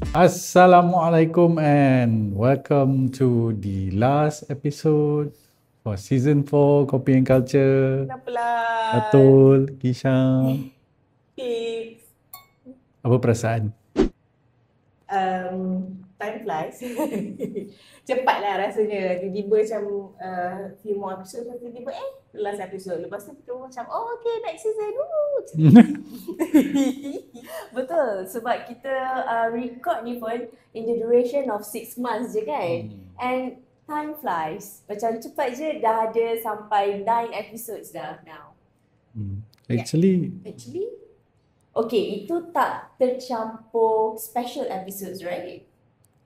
Assalamualaikum and welcome to the last episode for season 4 Copy and Culture. Pelan-pelan. Betul, Kisha. Fix. Apa perasaan? Time flies. Cepatlah rasanya. Tiba-tiba macam few more episode, tiba-tiba last episode. Lepas tu kita macam okay, next season. Betul, sebab kita record ni pun in the duration of 6 months je kan. And time flies. Macam cepat je dah ada sampai 9 episodes dah now. Actually, okay, itu tak tercampur special episodes, right?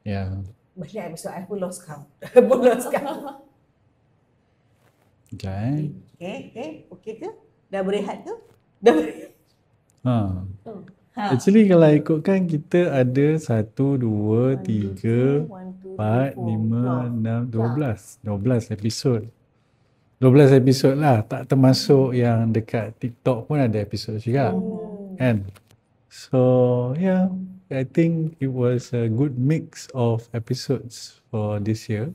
yeah. Banyak episode, I pun lost count. Sekejap Okay ke? Dah berehat ke? Dah berehat? Actually kalau ikutkan kita ada 1, 2, 3, 4, 5, 6, 12 episod. 12 episod lah, tak termasuk yang dekat TikTok pun ada episod juga. Kan? So yeah, I think it was a good mix of episodes for this year.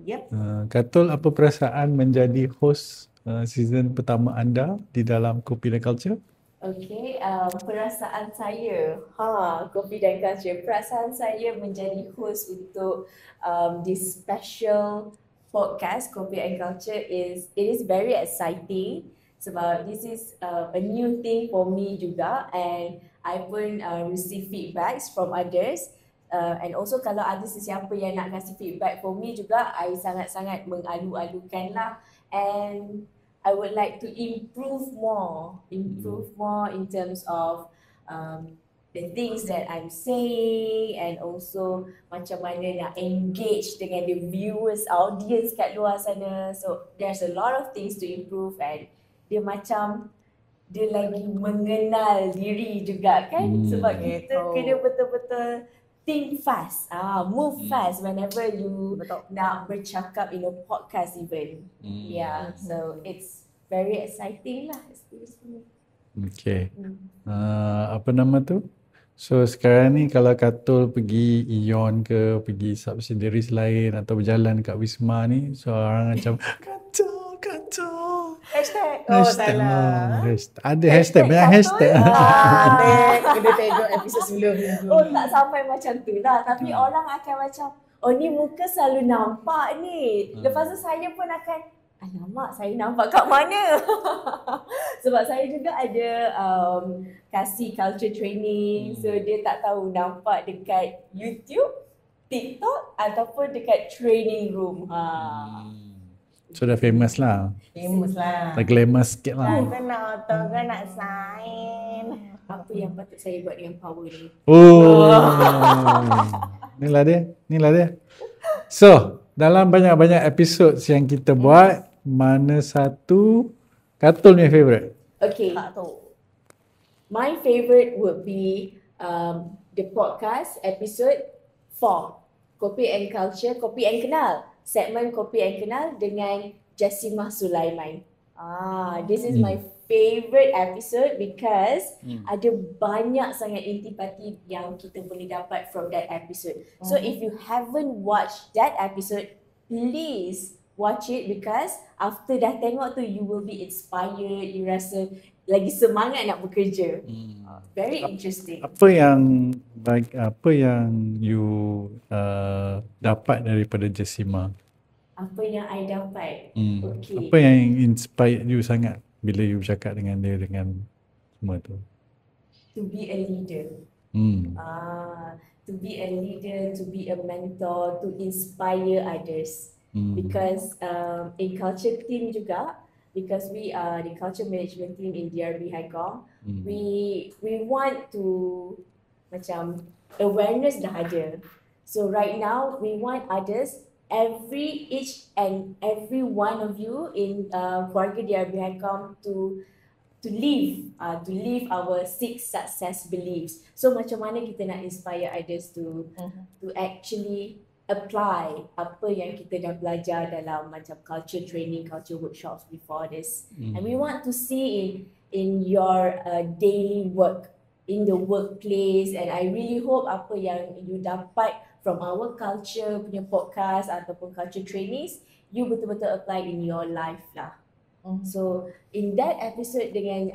Yep. Katul, apa perasaan menjadi host season pertama anda di dalam Kopi dan Culture? Okay, perasaan saya, Kopi dan Culture, perasaan saya menjadi host untuk this special podcast Kopi and Culture it is very exciting sebab this is a new thing for me juga, and I pun receive feedbacks from others, and also kalau ada sesiapa yang nak kasih feedback for me juga, I sangat-sangat mengalu-alukan lah, and I would like to improve more in terms of the things that I'm saying, and also macam mana nak engage dengan the viewers, audience kat luar sana. So there's a lot of things to improve, and dia lagi mengenal diri juga kan, sebab kita kena betul-betul think fast, move fast whenever you nak bercakap in a podcast even. So it's very exciting lah experience for me. Okay. Apa nama tu? So sekarang ni kalau Katul pergi Ion ke, pergi subsidiaries lain atau berjalan kat Wisma ni, so orang macam Katul. Hashtag. Salah. Ada hashtag, banyak hashtag. Kena tengok episod sebelumnya. Tak sampai macam tu lah. Tapi orang akan macam, ni muka selalu nampak ni. Lepas tu saya pun akan, alamak, saya nampak kat mana? Sebab saya juga ada kasih culture training. So dia tak tahu nampak dekat YouTube, TikTok ataupun dekat training room. So dah famous lah. Dah glamour sikit lah. Kan nak sign. Apa yang patut saya buat dengan power ni? Inilah dia. So, dalam banyak-banyak episod yang kita buat, mana satu Katul ni favourite? Okay. My favourite would be the podcast episode 4. Kopi and Culture, Kopi and Kenal. Segmen Kopi and Kenal dengan Jassimah Sulaiman. This is my favourite episode because ada banyak sangat intipati yang kita boleh dapat from that episode. So if you haven't watched that episode, please watch it, because after dah tengok tu, you will be inspired, you rasa lagi semangat nak bekerja. Very interesting. Apa yang you dapat daripada Jassimah? Apa yang I dapat? Okay. Apa yang inspired you sangat bila you bercakap dengan dia, dengan semua tu? To be a leader. To be a leader, to be a mentor, to inspire others. Because in culture team juga, because we are the culture management team in DRB High Kong, we want to, macam awareness dah ada. So right now we want others, each and every one of you in keluarga DRB High Kong to live our 6 success beliefs. So macam mana kita nak inspire others to actually apply apa yang kita dah belajar dalam macam culture training, culture workshops before this. And we want to see in your daily work in the workplace, and I really hope apa yang you dapat from our culture punya podcast ataupun culture trainings, you betul-betul apply in your life lah. So in that episode dengan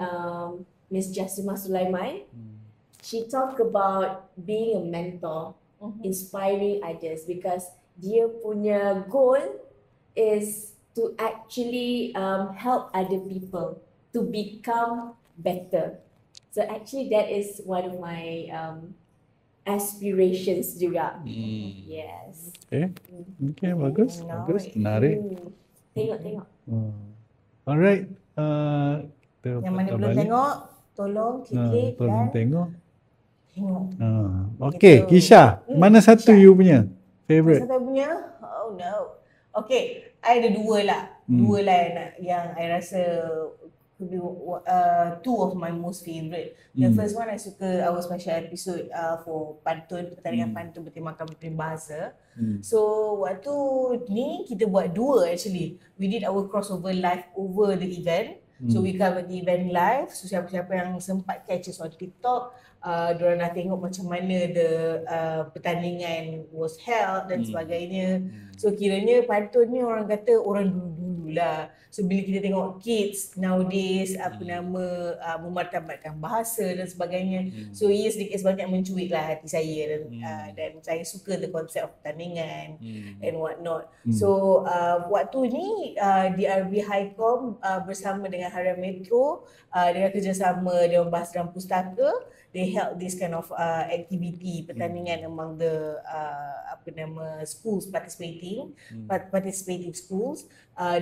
Miss Jasima Sulaiman, she talk about being a mentor, inspiring others, because dia punya goal is to actually help other people to become better. So actually that is one of my aspirations juga. Yes. Okay, bagus. Menarik. Tengok. Alright. Yang mana belum tengok, tolong klik tolong dan tengok. tengok. Okay, Kisha, mana satu you punya favorite? Satu punya? Oh no. Okay, I ada dua lah. Dua lah yang I rasa two of my most favourite. The first one I suka our special episode for pantun, pertandingan pantun bertemakan peribahasa. So waktu ni kita buat dua actually. We did our crossover live over the event. So we covered the event live. So siapa-siapa yang sempat catch us on TikTok, diorang dah tengok macam mana the pertandingan was held dan sebagainya. So kiranya pantun ni orang kata orang dulu-dulu lah. So bila kita tengok kids nowadays memartabatkan bahasa dan sebagainya. So ia sedikit sebanyak mencuit lah hati saya dan saya suka the konsep of pertandingan and what not. So waktu ni DRB Highcom bersama dengan Harian Metro dengan kerjasama Dewan Bahasa dan Pustaka, they held this kind of activity pertandingan among the schools participating schools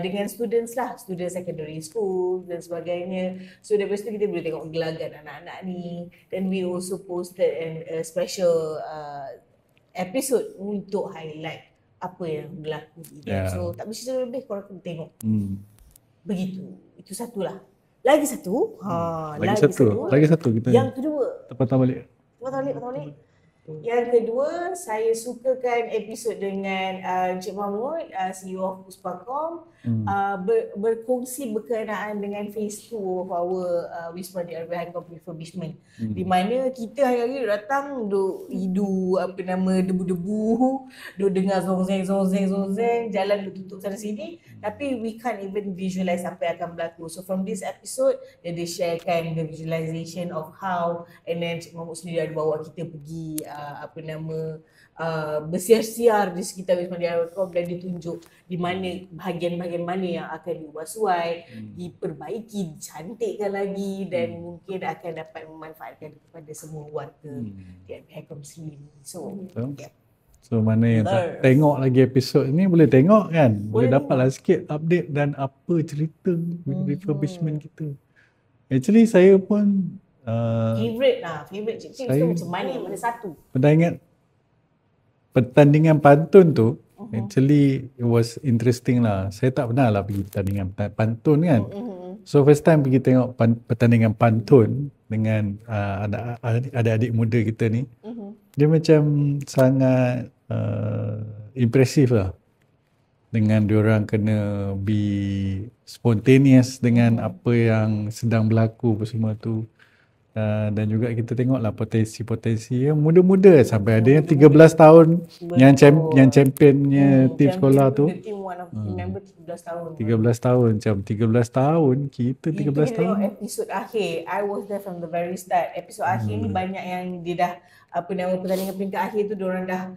dengan students lah, student secondary school dan sebagainya. So dari situ kita boleh tengok gelagat anak-anak ni, then we also posted a special episode untuk highlight apa yang berlaku di event. So tak mesti lebih, korang kena tengok. Begitu. Itu satulah. Lagi satu. Lagi satu kita. Yang kedua. Patah balik. Yang kedua, saya sukakan episod dengan Encik Mahmud, CEO of Puspakom, berkongsi berkenaan dengan phase 2 of our Wisma DRB Highcom refurbishment. Di mana kita hari-hari datang duk hidu debu-debu, duk dengar zong-zeng, jalan duk tutup sana sini, tapi we can't even visualize apa yang akan berlaku. So from this episode, dia sharekan the visualization of how, and then Encik Mahmud sendiri ada bawa kita pergi bersiar-siar di sekitar Wisma DRB Highcom dan ditunjuk di mana bahagian-bahagian mana yang akan diubah suai, diperbaiki, cantikkan lagi dan mungkin akan dapat memanfaatkan kepada semua warga DRB Highcom sendiri. So, So mana yang tak tengok lagi episod ni boleh tengok kan, boleh dapatlah sikit update dan apa cerita refurbishment kita. Actually saya pun favorite cik-cik tu macam mana satu? Pertandingan pantun tu actually it was interesting lah. Saya tak pernah lah pergi pertandingan pantun kan. So first time pergi tengok pertandingan pantun dengan adik-adik muda kita ni. Dia macam sangat impressive lah. Dengan diorang kena be spontaneous dengan apa yang sedang berlaku apa semua tu. Dan juga kita tengoklah potensi-potensi yang muda-muda sampai ada yang 13 tahun yang championnya tim sekolah tu. Team one of member 13 tahun. 13 tahun macam 13 tahun kita 13 tahun. Episod akhir, I was there from the very start. Episod akhir ni banyak yang dia dah pertandingan peringkat akhir tu diorang dah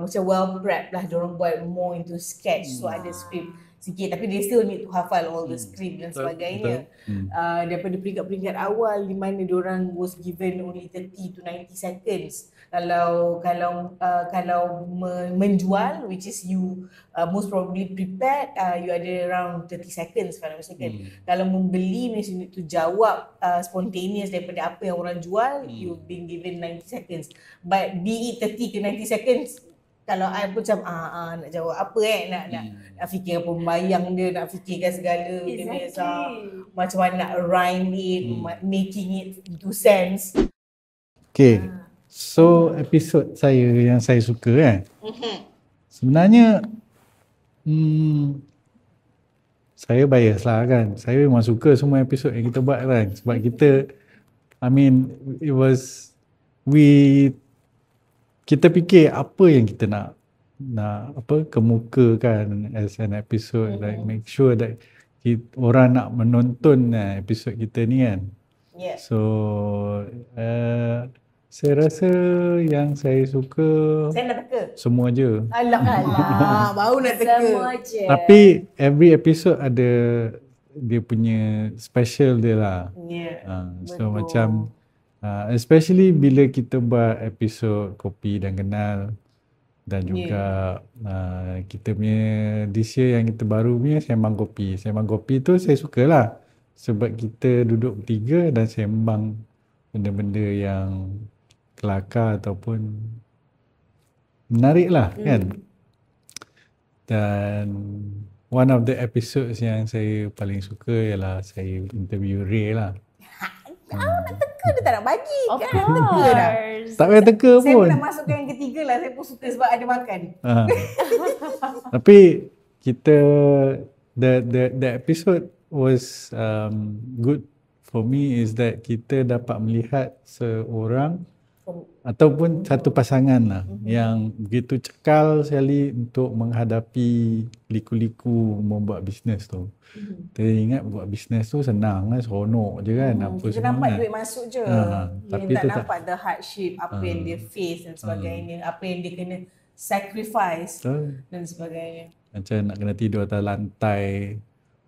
macam well prep lah, diorang buat more into sketch, so ada script sikit, tapi they still need to hafal all the script dan sebagainya. Daripada peringkat-peringkat awal di mana diorang was given only 30 to 90 seconds kalau menjual, which is you most probably prepared, you ada around 30 seconds kalau misalkan. Kalau membeli means you need to jawab spontaneous daripada apa yang orang jual, you've been given 90 seconds, but be it 30 ke 90 seconds, kalau I pun macam nak jawab apa nak fikir apa membayang dia, nak fikirkan segala macam mana nak rhyme it, making it into sense. Okay, so episod saya yang saya suka kan, sebenarnya saya bias lah kan. Saya memang suka semua episod yang kita buat kan, sebab kita I mean, it was kita fikir apa yang kita nak kemukakan as an episode, like make sure that orang nak menonton episod kita ni kan. Yeah. So saya rasa yang saya suka Saya nak teka. semua je. Alah, baru nak teka. Semua je. Tapi every episode ada dia punya special dia lah. Yeah. So Betul. macam especially bila kita buat episod Kopi dan Kenal dan juga kita punya this year yang kita baru punya Sembang Kopi. Sembang Kopi tu saya sukalah sebab kita duduk bertiga dan sembang benda-benda yang kelakar ataupun menarik lah kan. Dan one of the episodes yang saya paling suka ialah saya interview Ray lah. Teka dia tak nak bagi Of kan. Teka dah. course. Tak payah teka Saya pun. pun nak masukkan yang ketiga lah. Saya pun suka sebab ada makan. Tapi kita the episode was good for me is that kita dapat melihat seorang ataupun satu pasangan lah yang begitu cekal sekali untuk menghadapi liku-liku membuat bisnes tu. Kita ingat buat bisnes tu senang kan, seronok je kan, apa Kita semua nampak kan. duit masuk je. tapi Kita tu tak tak- nampak the hardship, apa yang dia face dan sebagainya, apa yang dia kena sacrifice Betul. dan sebagainya. Macam nak kena tidur atas lantai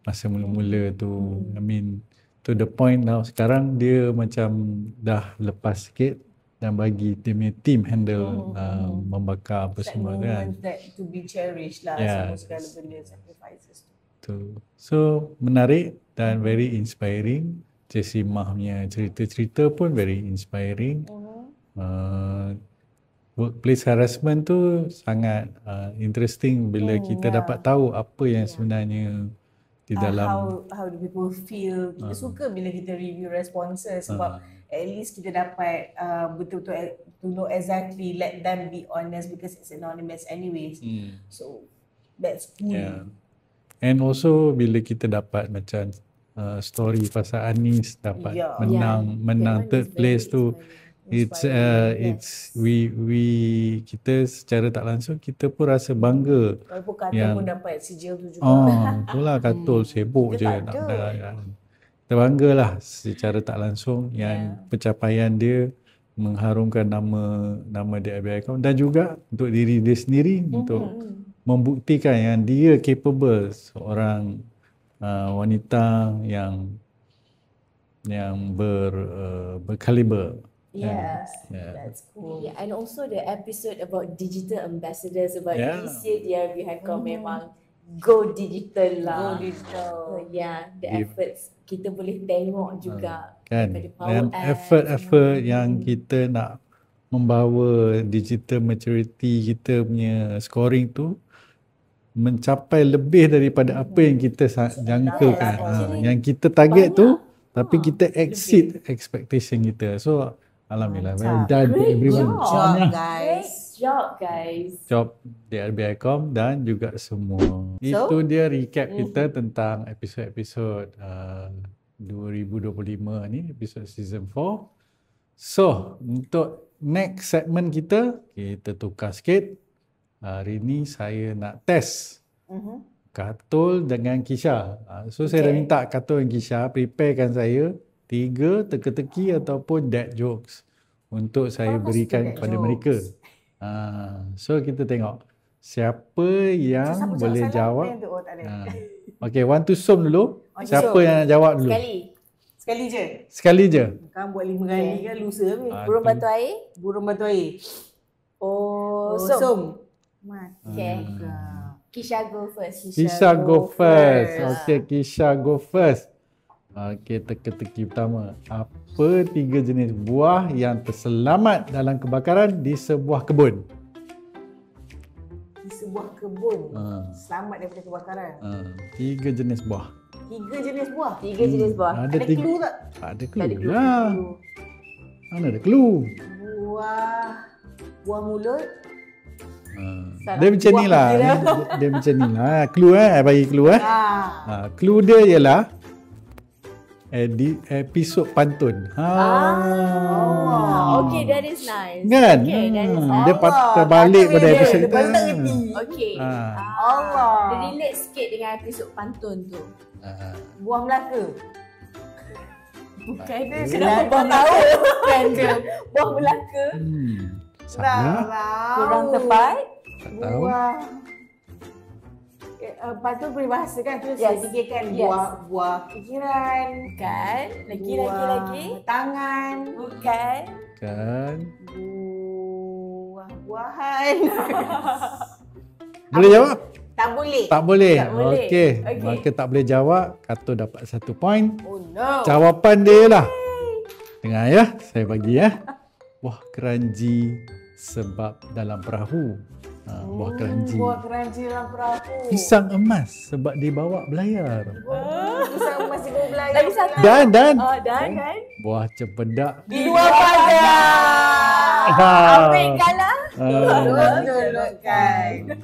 masa mula-mula tu. I mean to the point now sekarang dia macam dah lepas sikit dan bagi dia punya team handle membakar apa That semua kan. moment that to be cherished lah, Yeah. semua segala benda sacrifices tu. Tu. So menarik dan very inspiring. Jessie Mah punya cerita-cerita pun very inspiring. Workplace harassment tu sangat interesting bila kita dapat tahu apa yang sebenarnya di dalam How do people feel. Kita suka bila kita review responses sebab at least kita dapat betul-betul to know exactly, let them be honest because it's anonymous anyways. So that's cool. Yeah. And also bila kita dapat macam story pasal Anis dapat Yeah. menang third place tu, it's we kita secara tak langsung kita pun rasa bangga. Walaupun kata yang- pun dapat sijil tu juga. Itulah katul sibuk je Kita tak nak ada. kita banggalah secara tak langsung yang pencapaian dia mengharumkan nama DIBICom dan juga untuk diri dia sendiri untuk membuktikan yang dia capable seorang wanita yang berkaliber. Yes. Yeah. That's cool. Yeah, and also the episode about digital ambassadors about Yeah. this year DRB Hackom memang go digital lah. Go digital. Yeah, the efforts kita boleh tengok juga Kan? daripada power Dan ads, effort yang kita nak membawa digital maturity kita punya scoring tu mencapai lebih daripada apa yang kita jangkakan. actually Yang kita target tu banyak. tapi kita exceed expectation kita. So alhamdulillah, well done to Great everyone. job. Job, Great guys. job guys. Job DRBICom dan juga semua. Itu dia recap kita tentang episod-episod 2025 ni, episod season 4. So, untuk next segment kita tukar sikit. Hari ni saya nak test Katul dengan Kisha. So, saya dah minta Katul dan Kisha preparekan saya 3 teka-teki ataupun dad jokes untuk saya berikan kepada mereka. So, kita tengok siapa yang boleh jawab. Oh, tak ada. Okay, one to som dulu. One to Siapa som. yang nak jawab dulu? Sekali. Sekali je. Sekali je. Kan buat 5 kali kan lusa ni. Burung batu air. Burung batu air. Oh, Som. Okay. Kisha go first. Kisha go first. Okay, Kisha go first. Okay, teka-teki pertama. Apa 3 jenis buah yang terselamat dalam kebakaran di sebuah kebun? Di sebuah kebun. Ah. Selamat daripada kebakaran. 3 jenis buah. 3 jenis buah. 3 jenis buah. Ada Ada 3. clue tak? Ada clue lah. Mana ada clue? Buah mulut. Dia macam ni lah. Dia macam ni lah. Clue I bagi clue Ah. Clue dia ialah episod pantun. Okay, that is nice. Kan? Okay, that is Dia nice. terbalik pada dia, episod lepas tu tak kita. ngerti. Okay. Allah. Dia relate sikit dengan episod pantun tu. Buah Melaka. Bukan dia. Kenapa Kenapa buah tahu? Bukan dia. Buah Melaka. Salah. Kurang tepat. Tak tahu. Buah. Lepas tu peribahasa kan terus Yes. saya fikirkan Yes. buah fikiran. Bukan. Lagi. Tangan. Bukan. Kan. Buah-buahan. Boleh jawab? Tak boleh. Tak boleh. Tak boleh. Okey. Okey. Maka tak boleh jawab. Kato dapat 1 point. Oh no. Jawapan dia lah. Dengar ya. Saya bagi ya. Buah keranji sebab dalam perahu. Buah keranji. Buah keranji dalam perahu. Pisang emas sebab dibawa belayar. Pisang masih bawa belayar. Lagi satu. Dan Dan kan? buah cempedak. Di luar pagar. Ambil kalah. Tolong-tolongkan.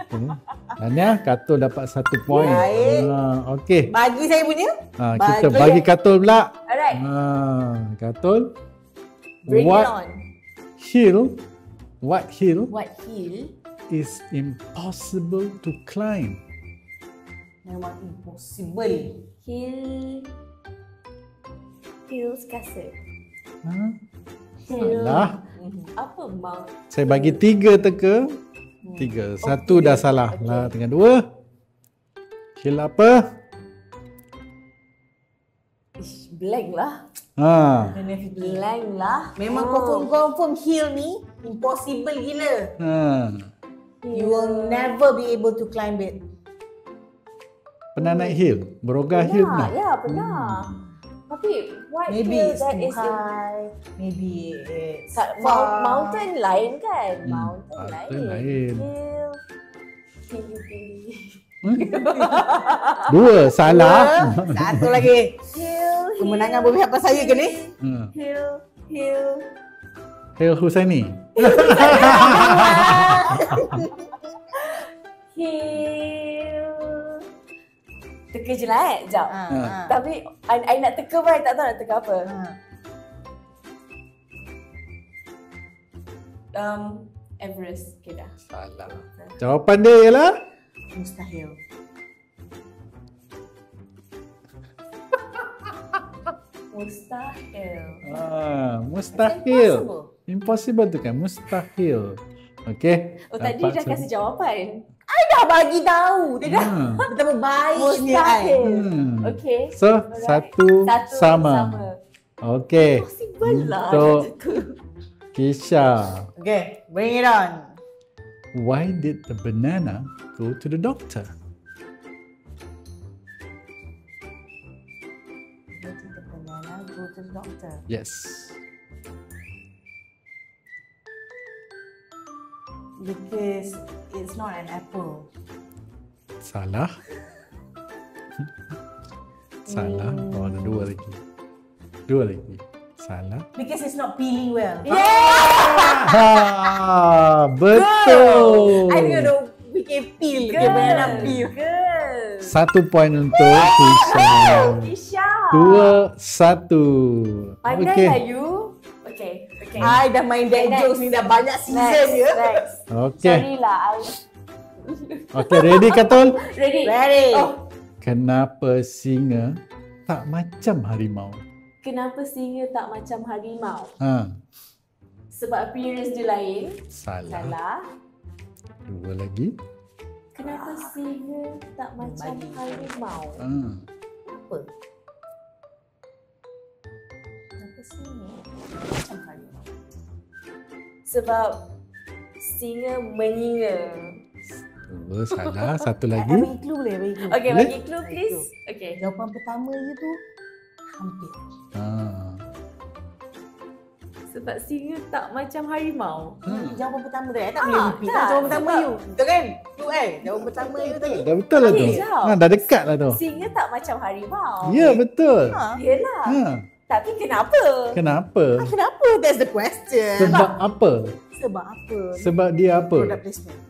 Dan ya, Kato dapat 1 point. Baik. Okey. Bagi saya punya. Kita bagi Katul pula. Alright. Katul. Bring it on. What hill What hill? is impossible to climb? Memang impossible. Hills Castle. Salah. Apa mount? Saya bagi 3 teka. 3. 1 dah salah. Okay. Lah, dengan 2. Hill apa? Blank lah. Blank lah. Memang confirm hill ni impossible gila. You will never be able to climb it. Pernah naik hill? Berogah hill pernah? Ya, pernah. Tapi what Maybe hill it's that too is high. Maybe it's mountain lain kan? Mountain lain. Hill. 2 salah. Satu lagi. Hill. Kemenangan berpihak pada saya ke ni? Hill. Hill Husaini. Hill. Teka je lah sekejap. Ha. Tapi I nak teka pun I tak tahu nak teka apa. Everest. Okay dah. Salah. Jawapan dia ialah Mustahil. Mustahil. mustahil. Impossible tu kan? Mustahil. Okey. Oh tadi dah kasih jawapan. I dah bagi tahu. Dia dah betapa baik ni I. Mustahil. Okay. So, Satu sama. Okey. Possible lah. Untuk nak teka. Kisha. Okay, bring it on. Why did the banana go to the doctor? Go to the banana, go to the doctor. Yes. Because it's not an apple. Salah. Salah. Oh, ada 2 lagi. 2 lagi. Salah. Because it's not peeling well. Betul. I kena fikir peel. Okay, banana peel. Good. 1 point untuk Kisha. Kisha. 2-1. Pandai lah you. Okay. I dah main dad Next. jokes ni dah banyak season ya. Next. Okey. Sorry lah. Okey, ready Katul? Ready? Ready. Oh, Kenapa singa tak macam harimau? kenapa singa tak macam harimau? Sebab appearance dia lain. Salah. Salah. 2 lagi. Kenapa singa tak macam harimau? Apa? Kenapa singa macam harimau? Sebab singa menyinga. 2 salah. 1 I lagi. bagi clue boleh? Bagi clue. Okay, Boleh? bagi clue please. Okay. Jawapan pertama je tu hampir. Sebab singa tak macam harimau. Jawapan pertama tu tak boleh repeat tak, kan jawapan pertama sebab- you. Betul kan? Tu jawapan pertama you tadi. Dah betul lah tu. Okay, jap. Dah dekat lah tu. Singa tak macam harimau. Ya, betul. Yelah. Tapi kenapa? Kenapa? Kenapa? That's the question. Sebab apa? Sebab apa? Sebab dia apa? Product placement.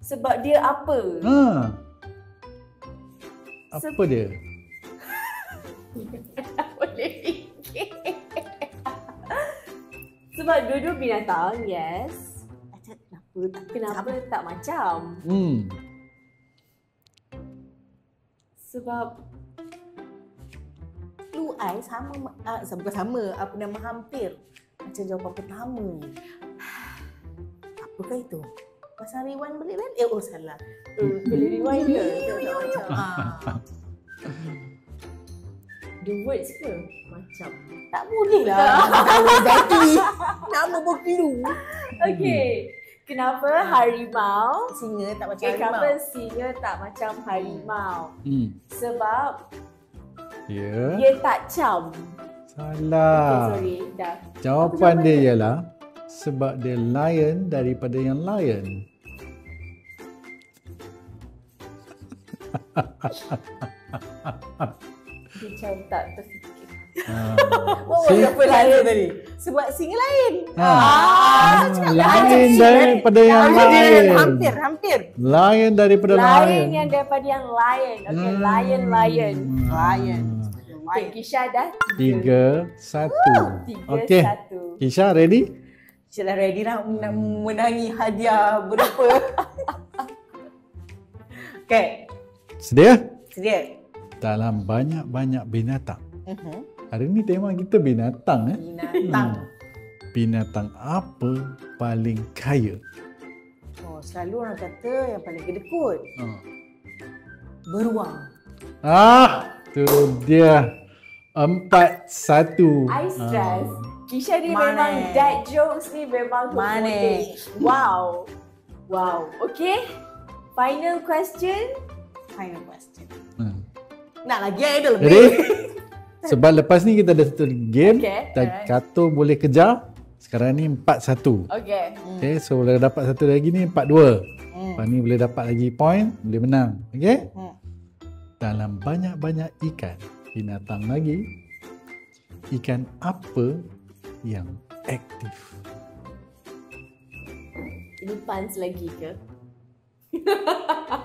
Sebab dia apa? Apa dia? fikir. Sebab dua-dua binatang, yes. Kenapa tak macam? Sebab Clue I sama, bukan sama, apa nama hampir macam jawapan pertama ni. Apakah itu? Pasal rewind balik kan? Oh salah. boleh rewind ke? Tak macam. The words ke? Macam. Tak boleh lah. Tahu Zaki. Nama pun clue. Okay. Kenapa harimau? Singa tak macam Kenapa harimau. singa tak macam harimau? Sebab Ya. dia tak cam. Okay, Salah. sorry. Dah. Jawapan dia ialah sebab dia lion daripada yang lion. Dia macam tak terfikir. Oh, apa lain tadi? Sebab singa lain. Lion daripada yang lion. Hampir. Lion daripada Lion lion. yang daripada yang lion. Okay, lion. Lion. Okay, Kisha dah 3-1. 3-1. Okay. Kisha ready? Saya dah ready nak menangi hadiah berapa. Okay, Sedia? sedia. Dalam banyak-banyak binatang. Hari ni tema kita binatang. Binatang. Binatang apa paling kaya? Oh, selalu orang kata yang paling kedekut. Beruang. Tu dia. 4-1. I stress. Kisha ni Mana? memang dad jokes ni memang Mana? Wow. Okay. Final question. Final question. Hmm. Nak lagi ada lebih. Ready? Sebab lepas ni kita ada satu game. Okay, Dan alright. Kato boleh kejar. Sekarang ni 4-1. Okay. Okay, so boleh dapat satu lagi ni 4-2. Lepas ni boleh dapat lagi point, boleh menang. Okay? Dalam banyak-banyak ikan, binatang lagi, ikan apa yang aktif? Ini puns lagi ke?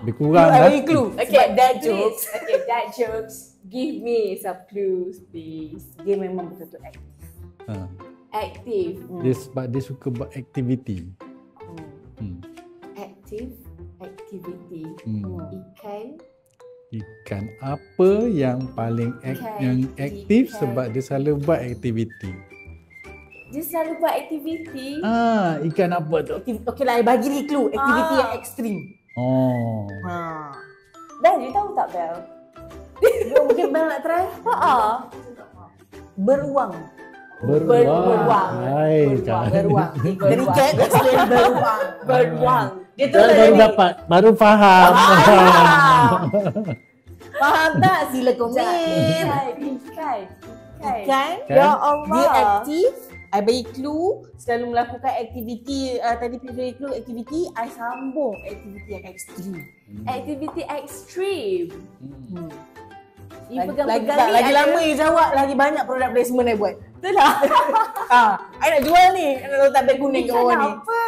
Lebih kurang Ada lah. clue. Okay, Sebab dad please. jokes. Okay, dad jokes. Give me some clues, please. Dia memang betul-betul aktif. Active. Dia sebab dia suka buat aktiviti. Active. Activity. Ikan. Ikan apa yang paling yang aktif sebab dia selalu buat aktiviti? Dia selalu buat aktiviti. Ikan apa tu? Okey lah, bagi ni clue. Aktiviti yang ekstrim. Oh. Bel, you tahu tak Bel? Mungkin Bel nak try? Beruang. Beruang. Hai, Beruang. Dari cat, explain beruang. Beruang. Dia tu Saya baru dapat, baru faham. Faham tak? Sila komen. Ikan. Ikan. Ya Allah. Dia aktif. I bagi clue, selalu melakukan aktiviti, tadi bagi clue aktiviti, I sambung aktiviti yang ekstrim. Aktiviti ekstrim. You Lagi, pegang-pegang ni lagi ada- lama you jawab, lagi banyak produk placement I buat. Betul lah. I nak jual ni, I nak letak beg kuning kat bawah ni. Ikan apa?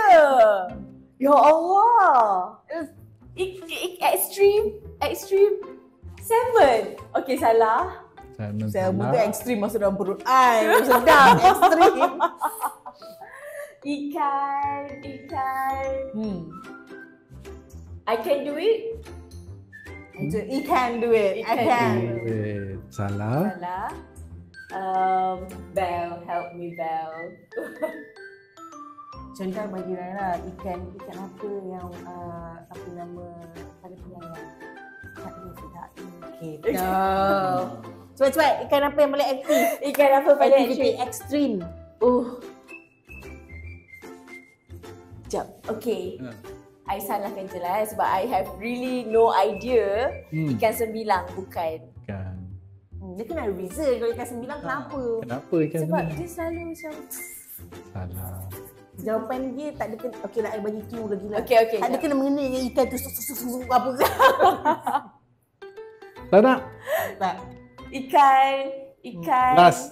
Ya Allah. Extreme 7. Okay, salah. Saya buka ekstrim masuk dalam perut I. Sedap, ekstrim. Ikan. I can do it. You can do it. I can. Salah. Salah. Bell, help me Bell. Contoh bagi Rara, ikan apa yang apa nama pada penyanyi? Tak ada sedap. Okay. Cepat-cepat, ikan apa yang paling aktif? Ikan apa pada Aktiviti ekstrim. Sekejap. Okay. I salahkan je lah sebab I have really no idea. Ikan sembilang bukan. Ikan. Dia kena ada reason kalau ikan sembilang kenapa? Kenapa ikan Sebab sembilan? dia selalu macam Salah. Jawapan dia tak ada kena, okey lah I bagi clue lagi lah. Okay, Tak ada jap. kena mengenai dengan ikan tu apa ke. Tak nak? Tak. Ikan. Last.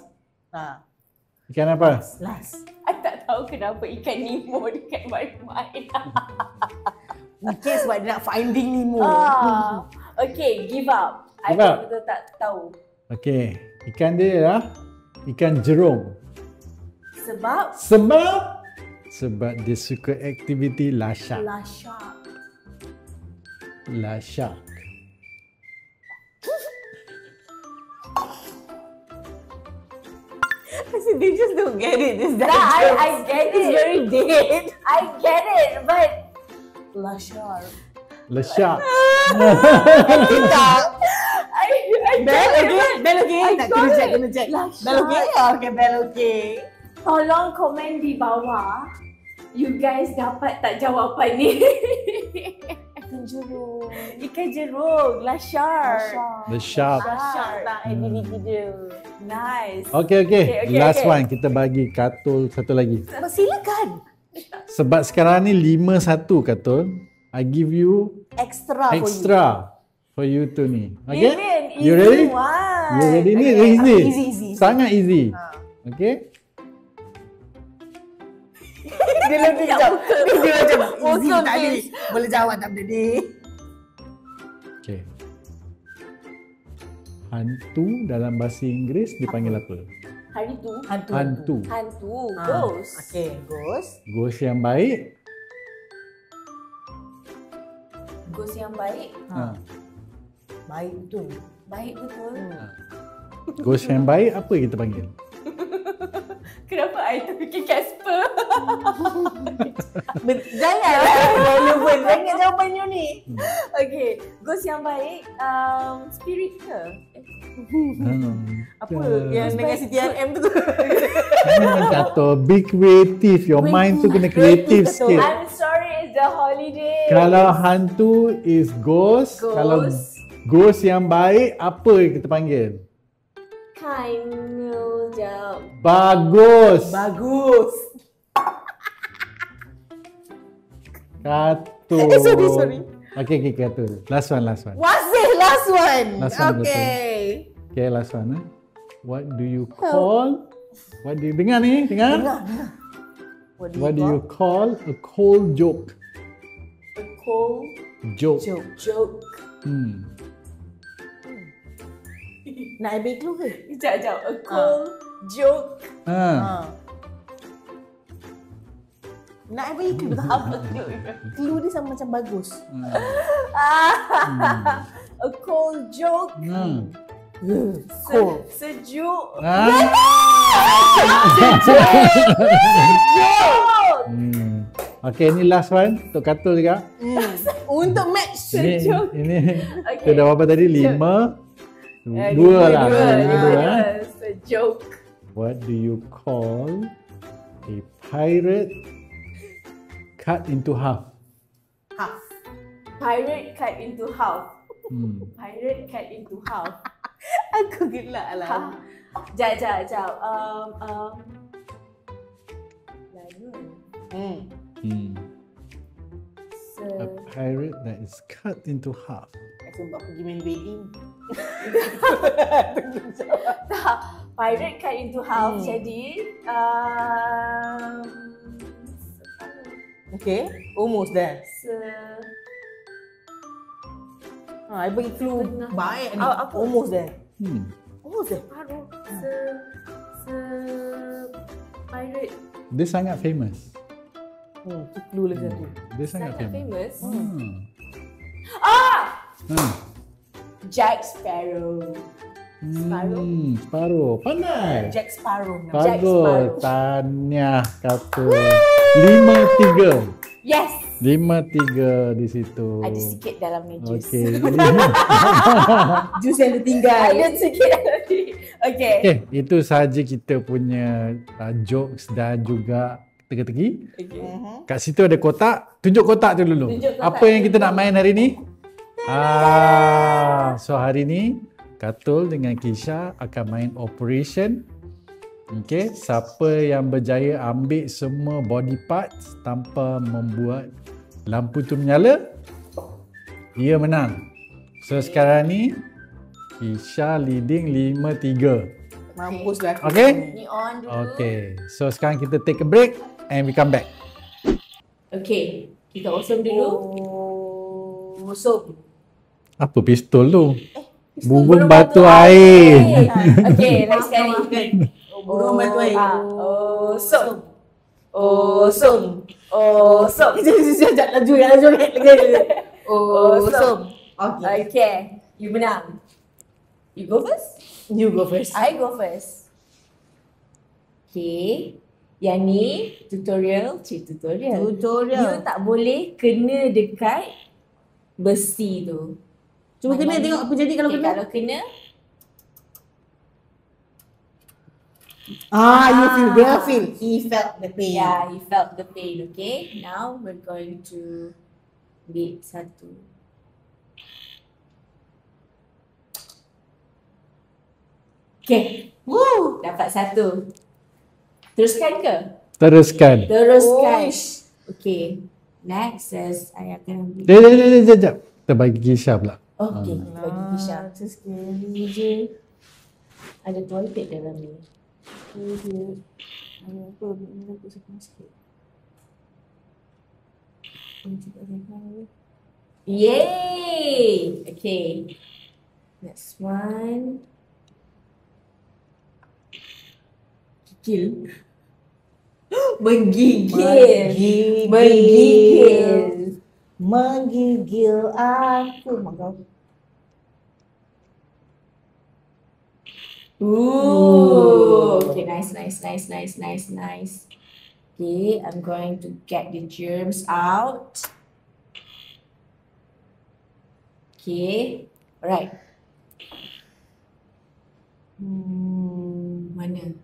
Ikan apa? Last. I tak tahu kenapa ikan Nemo dekat main-main. Mungkin sebab dia nak finding Nemo. Okay, give up. I Give up. betul tak tahu. Okey. Ikan dia lah Ikan jerung. Sebab Sebab dia suka aktiviti lasyak. lasyak. Lasyak. They just don't get it. This I get It's it. very dead. I get it, but Lashar. Lasyak. Tak. I Bell get it, okay? but Bell okay? I Tak, got kena check, it. kena check. Lashar. Bell okay? Okay, Bell okay. Tolong komen di bawah. You guys dapat tak jawapan ni? Ikan jerung. Ikan jerung, lasyak. Lasyak. Lashar tak aktiviti dia. Nice. Okay. Okay, Last okay. one. Kita bagi Katul satu lagi. Silakan. Sebab sekarang ni 5-1 Katul. I give you extra for you to ni. Okay? Easy You ready? one. You ready ni? Okay. Easy. Easy. Sangat easy. Okay? Dia lebih macam dia macam easy Muka tak ada. please. Boleh jawab tak ada dia. Okay. Hantu dalam bahasa Inggeris dipanggil apa? Hari tu. Hantu. Hantu. Ah, Ghost. Okay, ghost. Ghost yang baik. Ghost yang baik. Ha. Baik betul. Baik betul. Ghost yang baik apa kita panggil? Kenapa I terfikir Casper? Janganlah relevan sangat jawapan you ni. Okay. Ghost yang baik. Spirit ke? Apa yang dengan Siti RM tu? Katul, be creative. Your mind tu kena kreatif sikit. I'm sorry, it's the holiday. Kalau hantu is ghost, kalau ghost yang baik apa kita panggil? Kind. Jap. Bagus. Bagus. Katul. Sorry. Okay, Katul. Last one. Masih last one. Last one, Okay. Okay, last one. What do you call? What do you dengar ni? Dengar? What do you call a cold joke? A cold Joke. joke. Nak ambil clue ke? Sekejap. A cold joke. Ha. Nak ambil clue tak? Apa clue? Clue dia sama macam bagus. A cold joke. Cold. Sejuk. Okay, ni last one untuk Katul juga. Untuk match. Ini Okay. kita dah berapa tadi? 5 Dua lah. Sejuk. What do you call a pirate cut into half? Half. Pirate cut into half. Hmm. Pirate cut into half. Aku gelak lah. Jap. Lagu. Hmm. A pirate that is cut into half. Sebab pergi main wedding. Tak. Pirate cut into half. Jadi Okay, almost there. I bagi clue baik ni. Apa? Almost there. Almost there. Paruh. Pirate. Dia sangat famous. Tu clue lagi satu. Dia sangat Sangat famous. famous. Hmm. Jack Sparrow. Sparrow. Sparrow. Pandai. Jack Sparrow. Jack Bagus. Sparrow. Tahniah kata. 5-3. Yes. 5-3 di situ. Ada sikit dalam ni jus. Okey. Jus yang tertinggal. Ada sikit dalam ni. Okay. Okay, itu sahaja kita punya jokes dan juga teka-teki. Okay. Kat situ ada kotak. Tunjuk kotak tu dulu. Tunjuk kotak. Apa yang kita nak main hari ni? So hari ni Katul dengan Kisha akan main operation. Okay, siapa yang berjaya ambil semua body parts tanpa membuat lampu tu menyala, dia menang. So sekarang ni Kisha leading 5-3. Mampus lah. Okay? Ni on dulu. Okay, so sekarang kita take a break and we come back. Okay. Kita awesome dulu. So, Apa pistol tu? Bubung Bubung batu air. Okay, next sekali. burung bantu air. Osong. Osong. Osong. Sekejap, laju. Osong. Okay. Okay. You menang. You go first? You go first. I go first. Okay. Yang ni tutorial. You tak boleh kena dekat besi tu. Cuba kena tengok apa jadi kalau Okay, kena. kalau kena. You feel, dia feel. He felt the pain. Yeah, he felt the pain. Okay. Now we're going to ambil satu. Okay. Woo! Dapat satu. Teruskan ke? Teruskan. Teruskan. Okay. Next says I akan ambil. Sekejap. Kita bagi Kisha pula. Okay, bagi Kisha. Just scary je. Ada toilet dalam ni. Apa sekarang sikit. Yay! Okay. Next one. Gigil. Menggigil. Menggigil aku. Ooh. Okay, nice. Okay, I'm going to get the germs out. Okay, alright. Mana?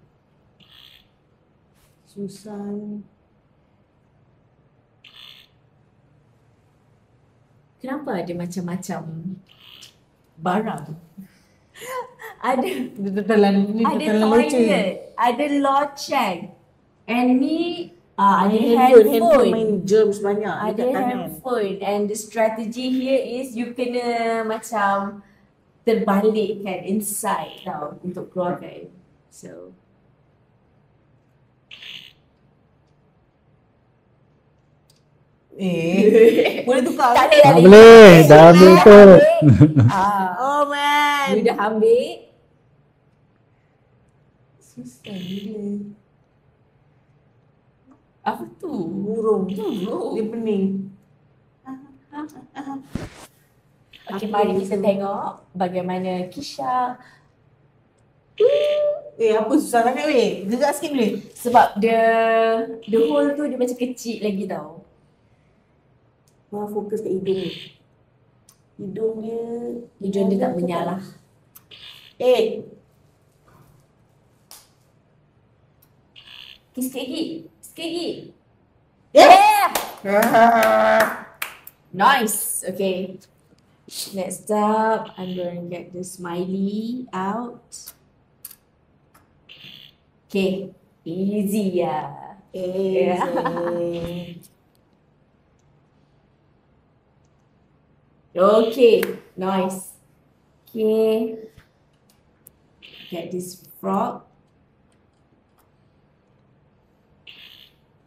Susah. Kenapa ada macam-macam barang? Ada toilet, ada loceng, and ni ada handphone. Main germs banyak Ada dekat tangan. handphone, and the strategy here is you kena macam terbalikkan inside tau untuk keluarkan. So Boleh tukar. tak Tak boleh. Dah ambil tu. Oh man. You dah ambil. Susah gila. Apa tu? Burung. Dia pening. Okay, mari kita tengok bagaimana Kisha. Apa susah sangat weh? Gerak sikit boleh? Sebab the hole tu dia macam kecil lagi tau. Fokus kat hidung ni. Hidung dia tak menyalah. Okay, Sikit lagi. Yeah! Nice. Okay. Next up, I'm going to get the smiley out. Okay. Easy ya. Okay. Nice. Okay. Get this frog.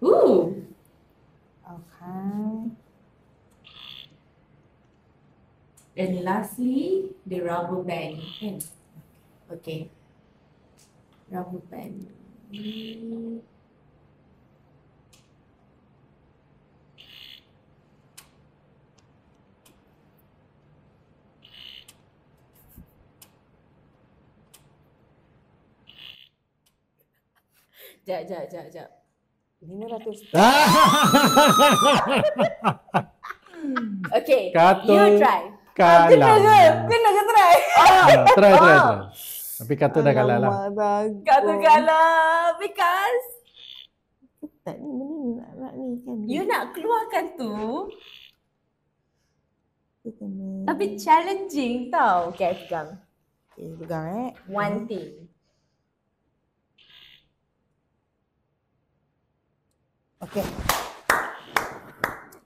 Ooh. Okay. And lastly, the rubber band. Okay. Rubber band. Sekejap. 500. Okay, Kata you try. kalah. Kena ke try? Try. Tapi kata dah kalah lah. Kata kalah because Tak ni, benda ni nak ni kan. you nak keluarkan tu, Kita kena. tapi challenging tau. Okay, pegang. Okay, pegang One thing. Okay.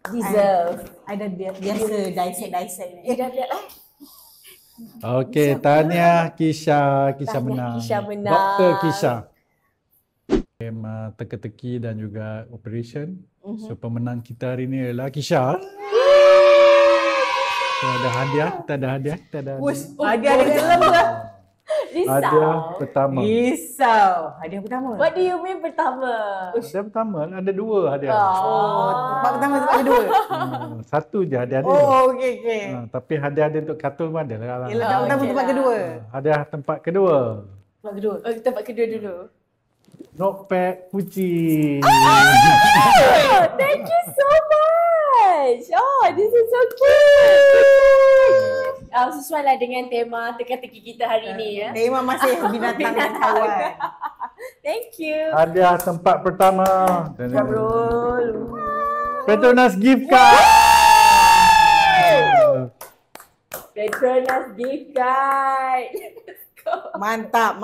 Deserve. I dah biasa dissect. Dah. Okey, tahniah Kisha. Kisha Tahniah menang. Kisha menang. Dr. Kisha. Game teka-teki dan juga operation. So pemenang kita hari ni adalah Kisha. So ada hadiah, kita ada hadiah. Ada dalam tu lah. Hadiah pertama. Risau. Hadiah pertama. What do you mean pertama? Hadiah pertama ada 2 hadiah. Oh, tempat pertama, tempat kedua. Satu je hadiah dia. Oh, okey. Tapi hadiah dia untuk kartun pun ada lah. Yelah, tempat pertama, okey tempat lah. kedua. Hadiah tempat kedua. Tempat kedua. Oh, tempat kedua dulu. Notepad kucing. Oh, thank you so much. Oh, this is so cute. Sesuai lah dengan tema teka-teki kita hari ni ya. Tema masih binatang dan haiwan. Thank you. Hadiah tempat pertama. Jabrul. Petronas gift card. Petronas gift card. Let's go. Mantap.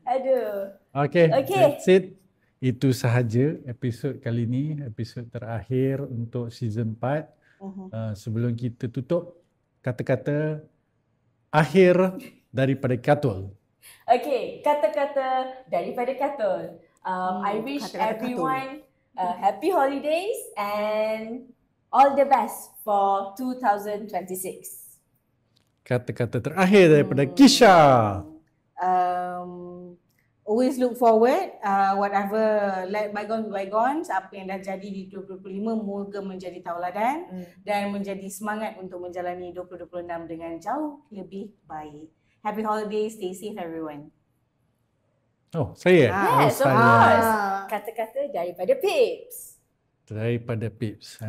Aduh. Okay, Okay. that's it. Itu sahaja episod kali ni, episod terakhir untuk season 4. Sebelum kita tutup, kata-kata akhir daripada Katul. Okay, kata-kata daripada Katul. I wish kata-kata everyone happy holidays and all the best for 2026. Kata-kata terakhir daripada Kisha. Always look forward, whatever, let bygones be bygones. Apa yang dah jadi di 2025 moga menjadi tauladan dan menjadi semangat untuk menjalani 2026 dengan jauh lebih baik. Happy holidays, stay safe everyone. Oh, saya? Yes, of saya. course. Kata-kata daripada Pips. Daripada Pips.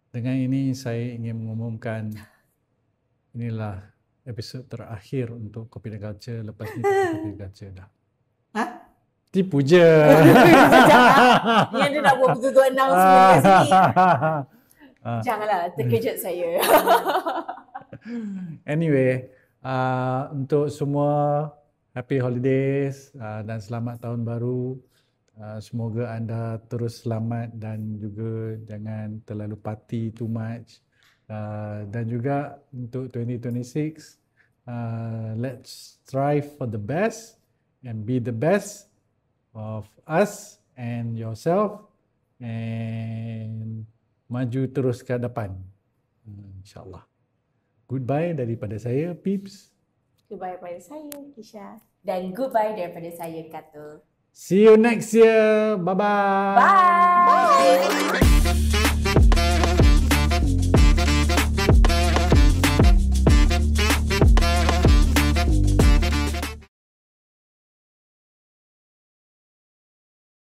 Dengan ini saya ingin mengumumkan inilah episod terakhir untuk Kopi dan Culture. Lepas ni Kopi dan Culture dah. Tipu je. Yang dia nak buat betul-betul announcement kat sini. Janganlah terkejut saya. Anyway, untuk semua happy holidays dan selamat tahun baru. Semoga anda terus selamat dan juga jangan terlalu party too much. Dan juga untuk 2026, let's strive for the best and be the best of us and yourself and maju terus ke depan. InsyaAllah. Goodbye daripada saya, Pips. Goodbye daripada saya, Kisha. Dan goodbye daripada saya, Katul. See you next year. Bye-bye. Bye.